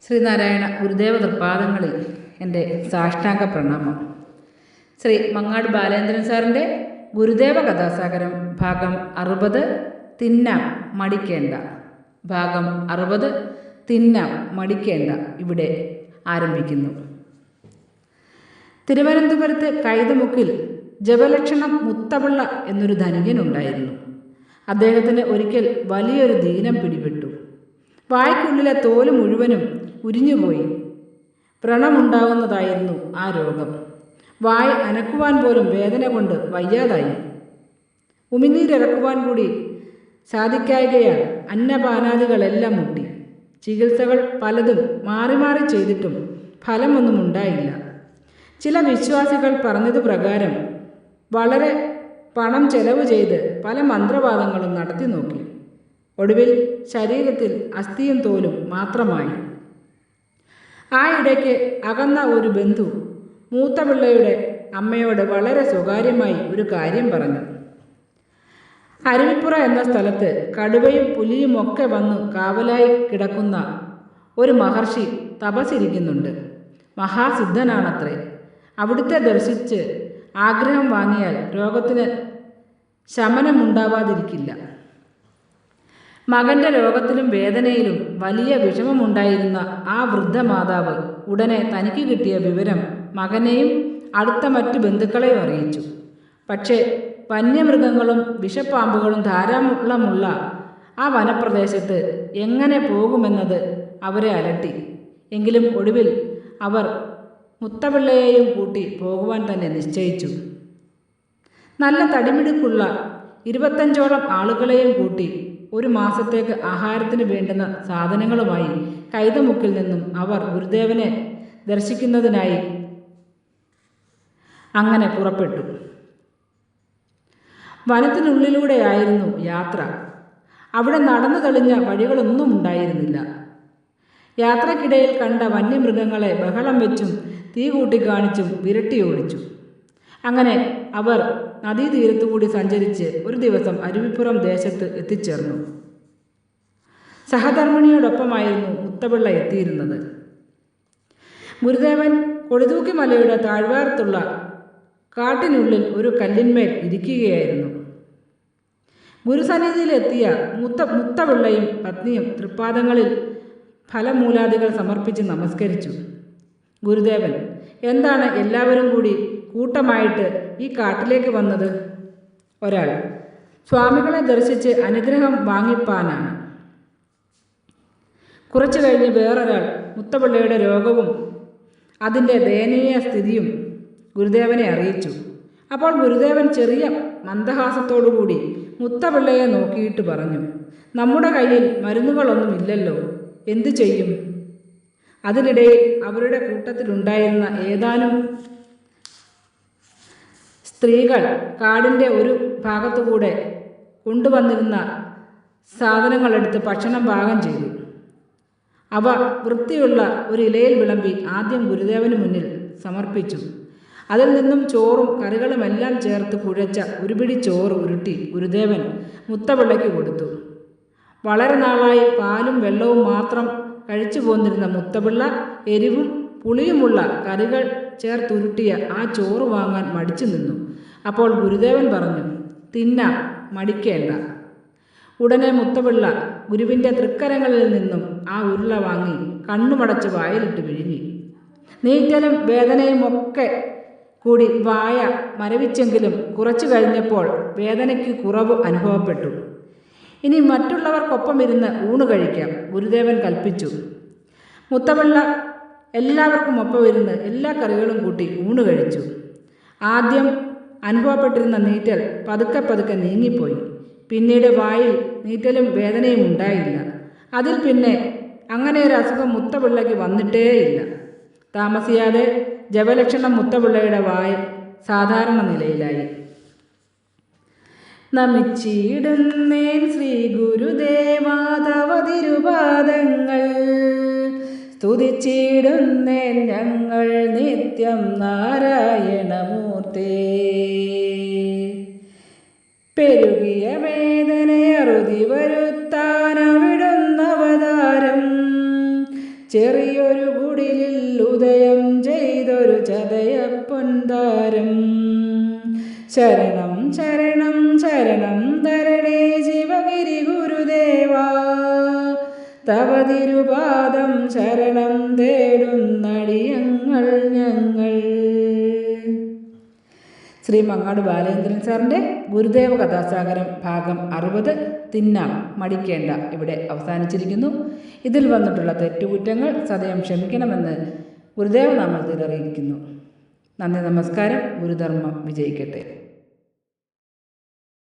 ശ്രീനാരായണ ഗുരുദേവ തൃപ്പാദങ്ങളിൽ എൻ്റെ സാഷ്ടാംഗ പ്രണാമം. ശ്രീ മങ്ങാട് ബാലേന്ദ്രൻ സാറിൻ്റെ ഗുരുദേവ കഥാസാഗരം ഭാഗം 60 തിന്നാം മടിക്കേണ്ട. ഭാഗം 60 തിന്നാം മടിക്കേണ്ട ഇവിടെ ആരംഭിക്കുന്നു. തിരുവനന്തപുരത്ത് കൈതമുക്കിൽ ജപലക്ഷണം മുത്തപിള്ള എന്നൊരു ധനികനുണ്ടായിരുന്നു. അദ്ദേഹത്തിന് ഒരിക്കൽ വലിയൊരു ദീനം പിടിപെട്ടു. വായ്ക്കുള്ളിലെ തോല് മുഴുവനും ഉരിഞ്ഞുപോയി. വ്രണമുണ്ടാകുന്നതായിരുന്നു ആ രോഗം. വായ് അനക്കുവാൻ പോലും വേദന കൊണ്ട് വയ്യാതായി. ഉമിനീരിറക്കുവാൻ കൂടി സാധിക്കായകയാൽ അന്നപാനാദികളെല്ലാം മുട്ടി. ചികിത്സകൾ പലതും മാറി മാറി ചെയ്തിട്ടും ഫലമൊന്നും ഉണ്ടായില്ല. ചില വിശ്വാസികൾ പറഞ്ഞതു പ്രകാരം വളരെ പണം ചെലവ് ചെയ്ത് പല മന്ത്രവാദങ്ങളും നടത്തി നോക്കി. ഒടുവിൽ ശരീരത്തിൽ അസ്ഥിയും തോലും മാത്രമായി. ആ ഇടയ്ക്ക് അകന്ന ഒരു ബന്ധു മൂത്തപിള്ളയുടെ അമ്മയോട് വളരെ സ്വകാര്യമായി ഒരു കാര്യം പറഞ്ഞു. അരുവിപ്പുറ എന്ന സ്ഥലത്ത് കടുവയും പുലിയുമൊക്കെ വന്നു കാവലായി കിടക്കുന്ന ഒരു മഹർഷി തപസ്സിരിക്കുന്നുണ്ട്. മഹാസിദ്ധനാണത്രേ. അവിടുത്തെ ദർശിച്ച് ആഗ്രഹം വാങ്ങിയാൽ രോഗത്തിന് ശമനമുണ്ടാവാതിരിക്കില്ല. മകൻ്റെ രോഗത്തിലും വേദനയിലും വലിയ വിഷമമുണ്ടായിരുന്ന ആ വൃദ്ധമാതാവ് ഉടനെ തനിക്ക് കിട്ടിയ വിവരം മകനെയും അടുത്ത മറ്റു ബന്ധുക്കളെയും അറിയിച്ചു. പക്ഷേ വന്യമൃഗങ്ങളും വിഷപ്പാമ്പുകളും ധാരാളമുള്ള ആ വനപ്രദേശത്ത് എങ്ങനെ പോകുമെന്നത് അവരെ അലട്ടി. എങ്കിലും ഒടുവിൽ അവർ മുത്തപിള്ളയെയും കൂട്ടി പോകുവാൻ തന്നെ നിശ്ചയിച്ചു. നല്ല തടിമിടുക്കുള്ള 25ഓളം ആളുകളെയും കൂട്ടി ഒരു മാസത്തേക്ക് ആഹാരത്തിന് വേണ്ടുന്ന സാധനങ്ങളുമായി കൈതമുക്കിൽ നിന്നും അവർ ഗുരുദേവനെ ദർശിക്കുന്നതിനായി അങ്ങനെ പുറപ്പെട്ടു. വനത്തിനുള്ളിലൂടെയായിരുന്നു യാത്ര. അവിടെ നടന്നു തെളിഞ്ഞ വഴികളൊന്നും ഉണ്ടായിരുന്നില്ല. യാത്രക്കിടയിൽ കണ്ട വന്യമൃഗങ്ങളെ ബഹളം വെച്ചും തീ കൂട്ടിക്കാണിച്ചും വിരട്ടിയോടിച്ചു. അങ്ങനെ അവർ നദീതീരത്തുകൂടി സഞ്ചരിച്ച് ഒരു ദിവസം അരുവിപ്പുറം ദേശത്ത് എത്തിച്ചേർന്നു. സഹധർമ്മിണിയോടൊപ്പമായിരുന്നു മുത്തപിള്ള എത്തിയിരുന്നത്. ഗുരുദേവൻ കൊടിതൂക്കി മലയുടെ താഴ്വാരത്തുള്ള കാട്ടിനുള്ളിൽ ഒരു കല്ലിന്മേൽ ഇരിക്കുകയായിരുന്നു. ഗുരുസന്നിധിയിലെത്തിയ മുത്തപിള്ളയും പത്നിയും തൃപ്പാദങ്ങളിൽ ഫലമൂലാദികൾ സമർപ്പിച്ച് നമസ്കരിച്ചു. ഗുരുദേവൻ, എന്താണ് എല്ലാവരും കൂടി കൂട്ടമായിട്ട് ഈ കാട്ടിലേക്ക് വന്നത്? ഒരാൾ, സ്വാമികളെ ദർശിച്ച് അനുഗ്രഹം വാങ്ങിപ്പാനാണ്. കുറച്ചു കഴിഞ്ഞ് വേറൊരാൾ മുത്തപിള്ളയുടെ രോഗവും അതിൻ്റെ ദയനീയ സ്ഥിതിയും ഗുരുദേവനെ അറിയിച്ചു. അപ്പോൾ ഗുരുദേവൻ ചെറിയ മന്ദഹാസത്തോടുകൂടി മുത്തപിള്ളയെ നോക്കിയിട്ട് പറഞ്ഞു, നമ്മുടെ കയ്യിൽ മരുന്നുകളൊന്നും ഇല്ലല്ലോ, എന്തു ചെയ്യും? അതിനിടയിൽ അവരുടെ കൂട്ടത്തിലുണ്ടായിരുന്ന ഏതാനും സ്ത്രീകൾ കാടിൻ്റെ ഒരു ഭാഗത്തുകൂടെ കൊണ്ടുവന്നിരുന്ന സാധനങ്ങളെടുത്ത് ഭക്ഷണം പാകം ചെയ്തു. അവ വൃത്തിയുള്ള ഒരു ഇലയിൽ വിളമ്പി ആദ്യം ഗുരുദേവന് മുന്നിൽ സമർപ്പിച്ചു. അതിൽ നിന്നും ചോറും കറികളുമെല്ലാം ചേർത്ത് കുഴച്ച ഒരു പിടി ചോറ് ഉരുട്ടി ഗുരുദേവൻ മുത്തപിള്ളയ്ക്ക് കൊടുത്തു. വളരെ നാളായി പാലും വെള്ളവും മാത്രം കഴിച്ചു പോന്നിരുന്ന മുത്തപിള്ള എരിവും പുളിയുമുള്ള കറികൾ ചേർത്തുരുട്ടിയ ആ ചോറ് വാങ്ങാൻ മടിച്ചു നിന്നു. അപ്പോൾ ഗുരുദേവൻ പറഞ്ഞു, തിന്നാം മടിക്കേണ്ട. ഉടനെ മുത്തപിള്ള ഗുരുവിൻ്റെ തൃക്കരങ്ങളിൽ നിന്നും ആ ഉരുള വാങ്ങി കണ്ണുമടച്ച് വായിലിട്ട് വിഴുങ്ങി. നീറ്റലും വേദനയുമൊക്കെ കൂടി വായ മരവിച്ചെങ്കിലും കുറച്ചു കഴിഞ്ഞപ്പോൾ വേദനയ്ക്ക് കുറവ് അനുഭവപ്പെട്ടു. ഇനി മറ്റുള്ളവർക്കൊപ്പം ഇരുന്ന് ഊണ് കഴിക്കാം, ഗുരുദേവൻ കൽപ്പിച്ചു. മുത്തപിള്ള എല്ലാവർക്കും ഒപ്പം ഇരുന്ന് എല്ലാ കറികളും കൂട്ടി ഊണ് കഴിച്ചു. ആദ്യം അനുഭവപ്പെട്ടിരുന്ന നീറ്റൽ പതുക്കെ പതുക്കെ നീങ്ങിപ്പോയി. പിന്നീട് വായിൽ നീറ്റലും വേദനയും ഉണ്ടായില്ല. അതിൽ പിന്നെ അങ്ങനെ ഒരു അസുഖം മുത്തപിള്ളയ്ക്ക് വന്നിട്ടേയില്ല. താമസിയാതെ ജപലക്ഷണം മുത്തപിള്ളയുടെ വായ സാധാരണ നിലയിലായി. നമിച്ചിടുന്നേൻ ശ്രീ ഗുരുദേവാതവ തിരുപാദങ്ങൾ, സ്തുതിച്ചിടുന്നേൻ ഞങ്ങൾ നിത്യം നാരായണമൂർത്തേ. പെരുകിയ വേദനയറുതി വരുത്താനവിടുന്നവതാരം ചെറിയൊരു കുടിലിൽ ഉദയം ചെയ്തൊരു ചതയപ്പൊൻതാരം. ശരണം ശരണം ശരണം തരണേ ശിവഗിരി ഗുരുദേവാ, തവ തിരുപാദം ശരണം തേടുന്നടിയങ്ങൾ ഞങ്ങൾ. ശ്രീ മങ്ങാട് ബാലേന്ദ്രൻ സാറിൻ്റെ ഗുരുദേവ കഥാസാഗരം ഭാഗം 60 തിന്നാം മടിക്കേണ്ട ഇവിടെ അവസാനിച്ചിരിക്കുന്നു. ഇതിൽ വന്നിട്ടുള്ള തെറ്റുകുറ്റങ്ങൾ സദയം ക്ഷമിക്കണമെന്ന് ഗുരുദേവ നാമത്തിൽ അറിയിക്കുന്നു. നന്ദി, നമസ്കാരം. ഗുരുധർമ്മം വിജയിക്കട്ടെ.